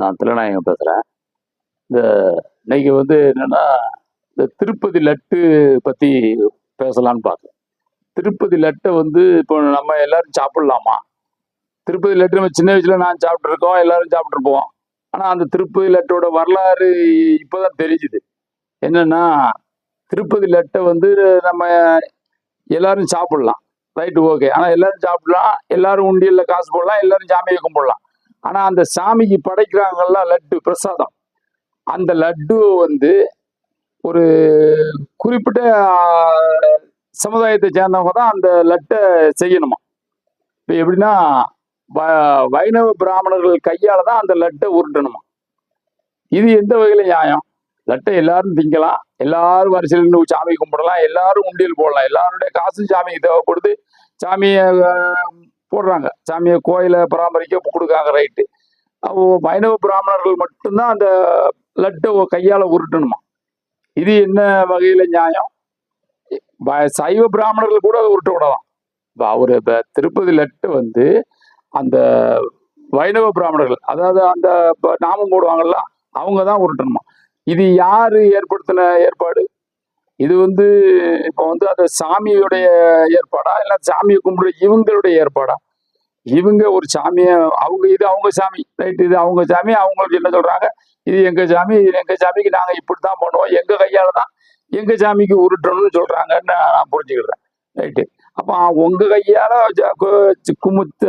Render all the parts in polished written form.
நான் தில்லைநாயகம் பேசுறேன். இந்த இன்னைக்கு என்னன்னா, இந்த திருப்பதி லட்டு பத்தி பேசலான்னு பார்த்தேன். திருப்பதி லட்ட இப்போ நம்ம எல்லாரும் சாப்பிடலாமா? திருப்பதி லட்டு நம்ம சின்ன வயசுல நான் சாப்பிட்டுருக்கோம், எல்லாரும் சாப்பிட்டுருப்போம். ஆனா அந்த திருப்பதி லட்டோட வரலாறு இப்பதான் தெரிஞ்சுது. என்னன்னா, திருப்பதி லட்ட நம்ம எல்லாரும் சாப்பிடலாம். Right, okay. ஆனா எல்லாரும் சாப்பிடலாம், எல்லாரும் உண்டியல்ல காசு போடலாம், எல்லாரும் சாமியை கும்பிடலாம். ஆனா அந்த சாமிக்கு படைக்கிறாங்கல்ல லட்டு பிரசாதம், அந்த லட்டு ஒரு குறிப்பிட்ட சமுதாயத்தை சேர்ந்தவங்க தான் அந்த லட்டை செய்யணுமா. இப்போ எப்படின்னா, வைணவ பிராமணர்கள் கையால தான் அந்த லட்டை உருட்டணுமா. இது எந்த வகையில நியாயம்? லட்டை எல்லாரும் திங்கலாம், எல்லாரும் வரிசையில் நின்று சாமி கும்பிடலாம், எல்லாரும் உண்டியல் போடலாம், எல்லாருடைய காசும் சாமிக்கு தேவைப்படுது, சாமியை போடுறாங்க, சாமியை கோயிலை பராமரிக்க கொடுக்காங்க, ரைட்டு. வைணவ பிராமணர்கள் மட்டும்தான் அந்த லட்டை கையால உருட்டணுமா. இது என்ன வகையில நியாயம்? சைவ பிராமணர்கள் கூட அதை உருட்ட விடலாம். அவரு திருப்பதி லட்டு அந்த வைணவ பிராமணர்கள், அதாவது அந்த நாமம் போடுவாங்கல்ல, அவங்க தான் உருட்டணுமா. இது யாரு ஏற்படுத்தின ஏற்பாடு? இது இப்போ அந்த சாமியுடைய ஏற்பாடா, இல்ல சாமியை கும்பிடுற இவங்களுடைய ஏற்பாடா? இவங்க ஒரு சாமிய இது அவங்க சாமி, ரைட், இது அவங்க சாமி, அவங்களுக்கு என்ன சொல்றாங்க, இது எங்க சாமி, இது எங்க சாமிக்கு நாங்க இப்படித்தான் பண்ணுவோம், எங்க கையால தான் எங்க சாமிக்கு உருட்டணும்னு சொல்றாங்கன்னு நான் புரிஞ்சுக்கிறேன், ரைட்டு. அப்ப உங்க கையால குமுத்த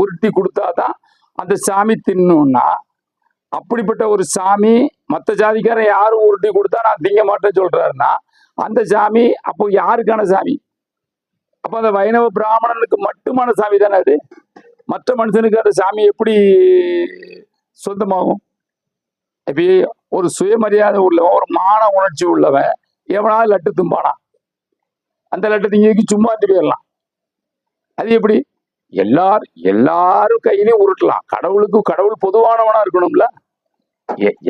உருட்டி கொடுத்தாதான் அந்த சாமி தின்னும்னா, அப்படிப்பட்ட ஒரு சாமி மற்ற ஜாதிக்காரன் யாரும் உருட்டி கொடுத்தா நான் திங்க மாட்டேன்னு சொல்றாருன்னா, அந்த சாமி அப்போ யாருக்கான சாமி? அப்ப அந்த வைணவ பிராமணனுக்கு மட்டுமான சாமி தானே அது. மற்ற மனுஷனுக்கு அந்த சாமி எப்படி சொந்தமாகும்? இப்ப ஒரு சுயமரியாதை உள்ளவன், ஒரு மான உணர்ச்சி உள்ளவன் எவனாவது லட்டு தும்பானா? அந்த லட்டு திங்க சும்மா போயிடலாம். அது எப்படி? எல்லாரும் கையிலையும் உருட்டலாம். கடவுள் பொதுவானவனா இருக்கணும்ல,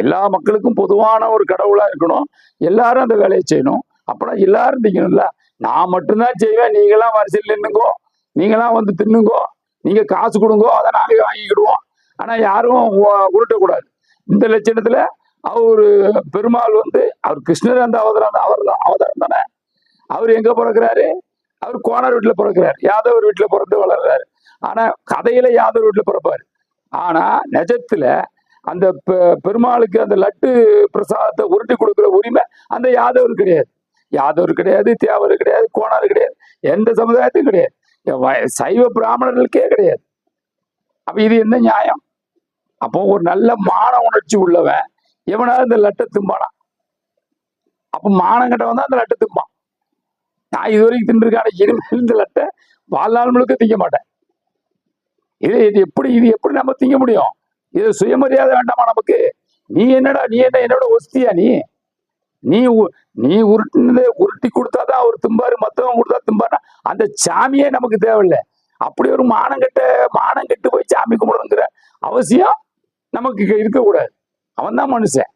எல்லா மக்களுக்கும் பொதுவான ஒரு கடவுளா இருக்கணும். எல்லாரும் அந்த வேலையை செய்யணும். அப்பதான் எல்லாரும் திங்கணும்ல. நான் மட்டும்தான் செய்வேன், நீங்களாம் வரிசையில் நின்னுங்கோ, நீங்களாம் தின்னுங்கோ, நீங்க காசு கொடுங்கோ, அதை நாங்க வாங்கிக்கிடுவோம், ஆனா யாரும் உருட்டக்கூடாது. இந்த லட்சணத்துல அவரு பெருமாள் அவர் கிருஷ்ணர் அந்த அவதாரம் தானே. அவர் எங்க பிறக்கிறாரு? அவர் கோணர் வீட்டுல பிறக்கிறாரு, யாதவர் வீட்டுல பிறந்து வளர்றாரு. ஆனா கதையில யாதவர் வீட்டுல பிறப்பாரு. ஆனா நிஜத்துல அந்த பெருமாளுக்கு அந்த லட்டு பிரசாதத்தை உருட்டி கொடுக்குற உரிமை அந்த யாதவர் கிடையாது. யாதவர் கிடையாது, தேவர் கிடையாது, கோணார் கிடையாது, எந்த சமுதாயத்துக்கும் கிடையாது, சைவ பிராமணர்களுக்கே கிடையாது. அப்ப இது என்ன நியாயம்? அப்போ ஒரு நல்ல மான உணர்ச்சி உள்ளவன் எவனாவது இந்த லட்டை திம்பானா? அப்ப மானம் கட்டவன் தான் அந்த லட்டை திம்பான். நான் இதுவரைக்கும் தின்றுருக்கான இனிமேல் இந்த லட்டை வாழ்நாள் முழுக்க திங்க மாட்டேன். இது எப்படி நம்ம திங்க முடியும்? இது சுயமரியாதை வேண்டாமா நமக்கு? நீ என்னோட ஒஸ்தியா? நீ உருட்டி கொடுத்தாதான் அவர் திம்பாரு, மத்தவங்க கொடுத்தா திம்பாரு. அந்த சாமியே நமக்கு தேவையில்லை. அப்படி ஒரு மானம் கெட்டு போய் சாமி கும்பிடணுங்கிற அவசியம் நமக்கு இருக்கக்கூடாது. அவன் தான் மனுஷன்.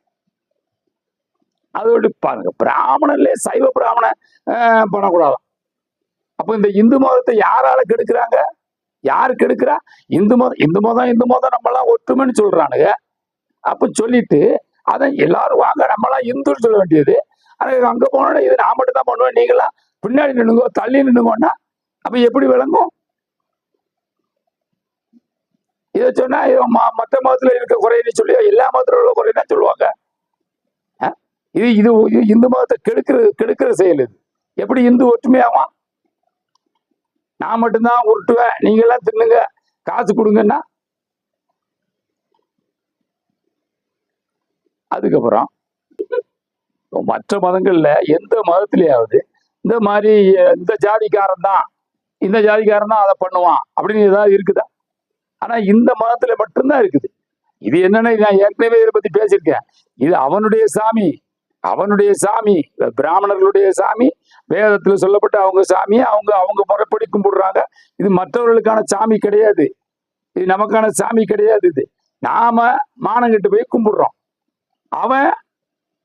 அதோடு பாருங்க, பிராமணன்ல சைவ பிராமணன் பண்ணக்கூடாதான். அப்ப இந்த இந்து மதத்தை யாரால கெடுக்கிறாங்க? யாரு கெடுக்கிறா? இந்து மதம் நம்மளாம் ஒற்றுமைன்னு சொல்றானுங்க. அப்ப சொல்லிட்டு அதான் எல்லாரும் வாங்க நம்மளாம் இந்துன்னு சொல்ல வேண்டியது. அங்க போனோட இது நான் மட்டும் தான் பண்ணுவேன், நீங்களாம் பின்னாடி நின்னுங்கோ, தள்ளி நின்னுங்கோன்னா அப்ப எப்படி விளங்கும்? இதை சொன்னா மற்ற மதத்துல இருக்க குறைன்னு சொல்லி எல்லா மதத்துல உள்ள குறைன்னா சொல்லுவாங்க. இது இந்து மதத்தை கெடுக்கிற செயல். இது எப்படி இந்து ஒற்றுமையாகும்? நான் மட்டும்தான் உருட்டுவேன், நீங்க எல்லாம் தின்னுங்க, காசு கொடுங்கன்னா. அதுக்கப்புறம் மற்ற மதங்கள்ல எந்த மதத்திலேயாவது இந்த மாதிரி இந்த ஜாதிக்காரன் தான் அதை பண்ணுவான் அப்படின்னு ஏதாவது இருக்குதா? ஆனா இந்த மதத்துல மட்டும்தான் இருக்குது. இது என்னன்னு நான் ஏற்கனவே இதை பத்தி பேசியிருக்கேன். இது அவனுடைய சாமி, பிராமணர்களுடைய சாமி, வேதத்துல சொல்லப்பட்ட அவங்க சாமி, அவங்க முறைப்படி கும்பிடுறாங்க. இது மற்றவர்களுக்கான சாமி கிடையாது, இது நமக்கான சாமி கிடையாது. இது நாம மானங்கிட்டு போய் கும்பிடுறோம். அவன்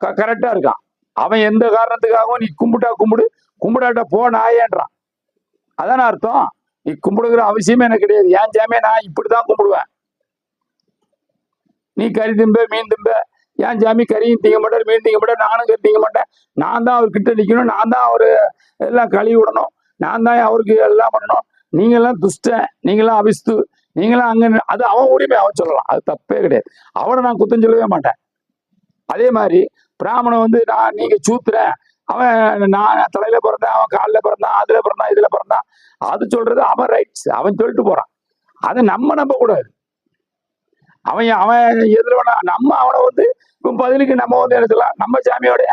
கரெக்டா இருக்கான். அவன் எந்த காரணத்துக்காகவும் நீ கும்பிடாட்ட போ நாயேன்றான். அதான அர்த்தம். நீ கும்பிடுகிற அவசியமே எனக்கு கிடையாது, ஏன் சாமியை நான் இப்படிதான் கும்பிடுவேன். நீ கறி திம்ப மீன் திம்ப, ஏன் சாமி கறியும் திங்க மாட்டார் மீன் திங்க மாட்டார், நானும் கறி திங்க மாட்டேன், நான் தான் அவர்கிட்ட நிக்கணும், நான் தான் அவரு எல்லாம் கழுவி விடணும், நான் தான் அவருக்கு எல்லாம் பண்ணணும், நீங்கெல்லாம் துஷ்டன், நீங்களாம் அபிஸ்து, நீங்களாம் அங்க, அது அவன் உரிமை, அவன் சொல்லலாம், அது தப்பே கிடையாது, அவனை நான் குத்தம் சொல்லவே மாட்டேன். அதே மாதிரி பிராமணன் வந்து நீங்க சூத்துறேன், அவன் நான் தலையில பிறந்தேன், அவன் காலில் பிறந்தான், அதுல பிறந்தான், இதுல பிறந்தான், அது சொல்றது அவன் ரைட்ஸ், அவன் சொல்லிட்டு போறான், அதை நம்ம நம்ப கூடாது. அவன் அவன் எதுல வேணா நம்ம அவனை வந்து இப்ப பதிலுக்கு நம்ம வந்து என்ன சொல்லலாம், நம்ம சாமியோடைய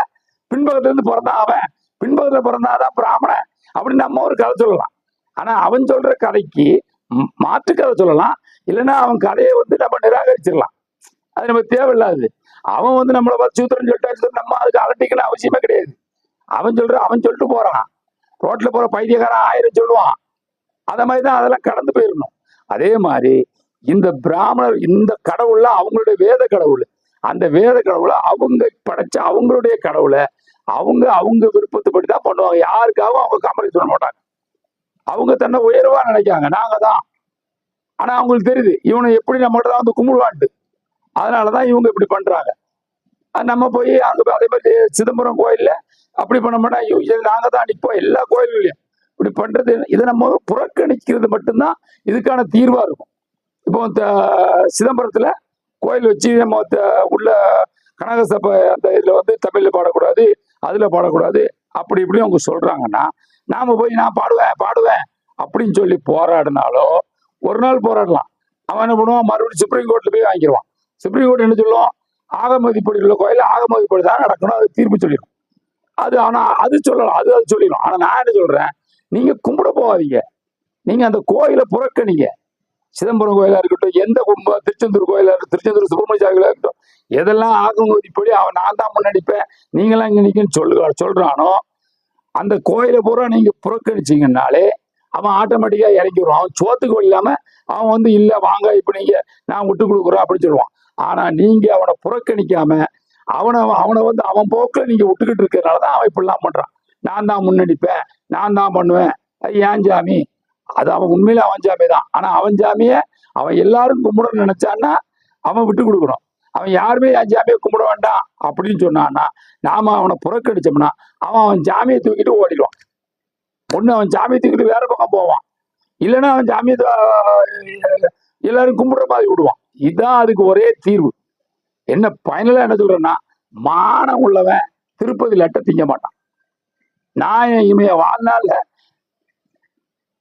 பின்பக்கத்துல இருந்து பிறந்தான், அவன் பின்பக்கத்துல பிறந்தாதான் பிராமணன் அப்படின்னு நம்ம ஒரு கதை சொல்லலாம். ஆனா அவன் சொல்ற கதைக்கு மாற்று கதை சொல்லலாம், இல்லைன்னா அவன் கதையை வந்து நம்ம நிராகரிச்சிடலாம், அது நம்ம தேவையில்லாது. அவன் வந்து நம்மளை பார்த்து சூத்திரன் சொல்லிட்டு நம்ம அதுக்கு அலட்டிக்கணும் அவசியமே கிடையாது. அவன் சொல்லிட்டு போறான், ரோட்ல போற பைத்தியக்காரன் 1000 சொல்லுவான், அத மாதிரிதான் அதெல்லாம் கடந்து போயிடணும். அதே மாதிரி இந்த பிராமணர், இந்த கடவுள்ல அவங்களுடைய வேத கடவுள், அந்த வேத கடவுளை அவங்க படைச்ச அவங்களுடைய கடவுளை அவங்க விருப்பத்துப்படி தான் பண்ணுவாங்க, யாருக்காகவும் அவங்க காம்ப்ரமைஸ் பண்ண மாட்டாங்க. அவங்க தன்னை உயர்வா நினைக்காங்க, நாங்க தான். ஆனா அவங்களுக்கு தெரியுது இவனை எப்படி நம்மகிட்ட தான் வந்து கும்பிடுவான்ட்டு, அதனாலதான் இவங்க இப்படி பண்றாங்க. நம்ம போய் அங்க அதே மாதிரி சிதம்பரம் கோயில்ல அப்படி பண்ண மாட்டோம், நாங்க தான் நிற்போம் எல்லா கோயில்களையும் இப்படி பண்றது. இதை நம்ம புறக்கணிக்கிறது மட்டும்தான் இதுக்கான தீர்வா இருக்கும். இப்போ சிதம்பரத்துல கோயில் வச்சு நம்ம உள்ள கனகசபை அந்த இதுல வந்து தமிழ்ல பாடக்கூடாது, அதுல பாடக்கூடாது, அப்படி இப்படி அவங்க சொல்றாங்கன்னா நாம போய் நான் பாடுவேன் அப்படின்னு சொல்லி போராடினாலோ ஒரு நாள் போராடலாம். அவன் என்ன பண்ணுவான், மறுபடியும் சுப்ரீம் கோர்ட்ல போய் வாங்கிடுவான். சுப்ரீம் கோர்ட் என்ன சொல்லுவோம், ஆகமதிப்படி உள்ள கோயில ஆகமதிப்படி தான் நடக்கணும், அது தீர்ப்பு சொல்லிடும். அது ஆனா அது சொல்லலாம், அது சொல்லிடும். ஆனா நான் என்ன சொல்றேன், நீங்க கும்பிட போகாதீங்க, நீங்க அந்த கோயிலை புறக்கணிங்க. சிதம்பரம் கோயிலா இருக்கட்டும், எந்த திருச்செந்தூர் கோயிலா இருக்கட்டும், திருச்செந்தூர் சுப்பிரமணிய கோயிலா இருக்கட்டும், எதெல்லாம் ஆகமதிப்படி அவன் நான் தான் முன்னடிப்பேன், நீங்களாம் இங்க நிக்கன்னு சொல்றானோ அந்த கோயிலை பூரா நீங்க புறக்கணிச்சீங்கன்னாலே அவன் ஆட்டோமேட்டிக்கா இறங்கிடுவான். அவன் சோத்துக்கு வழி இல்லாம அவன் வந்து இல்ல வாங்க இப்ப நீங்க நான் விட்டு கொடுக்குறோம் அப்படின்னு சொல்லுவான். ஆனா நீங்க அவனை புறக்கணிக்காம அவனை வந்து அவன் போக்குல நீங்க விட்டுக்கிட்டு இருக்கிறதுனாலதான் அவன் இப்படிலாம் பண்றான். நான் தான் முன்னடிப்பேன், நான் தான் பண்ணுவேன், அது ஏன் சாமி, அது அவன் உண்மையில அவன் சாமி தான். ஆனா அவன் சாமிய அவன் எல்லாரும் கும்பிடணும்னு நினைச்சான்னா அவன் விட்டு கொடுக்கணும். அவன் யாருமே என் சாமியை கும்பிட வேண்டாம் அப்படின்னு சொன்னான்னா நாம அவனை புறக்கணிச்சோம்னா அவன் சாமியை தூக்கிட்டு ஓடிடுவான். ஒண்ணு அவன் சாமியை தூக்கிட்டு வேற பக்கம் போவான், இல்லைன்னா அவன் சாமியை எல்லாரும் கும்பிடுற மாதிரி விடுவான். இதுதான் அதுக்கு ஒரே தீர்வு. என்ன பைனலா என்ன சொல்றேன்னா, மானம் உள்ளவன் திருப்பதி லட்டை திங்க மாட்டான். நான் இமைய வாழ்நாள்ல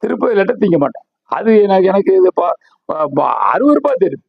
திருப்பதி லட்டை திங்க மாட்டேன். அது எனக்கு இது அருவருப்பா தெரியுது.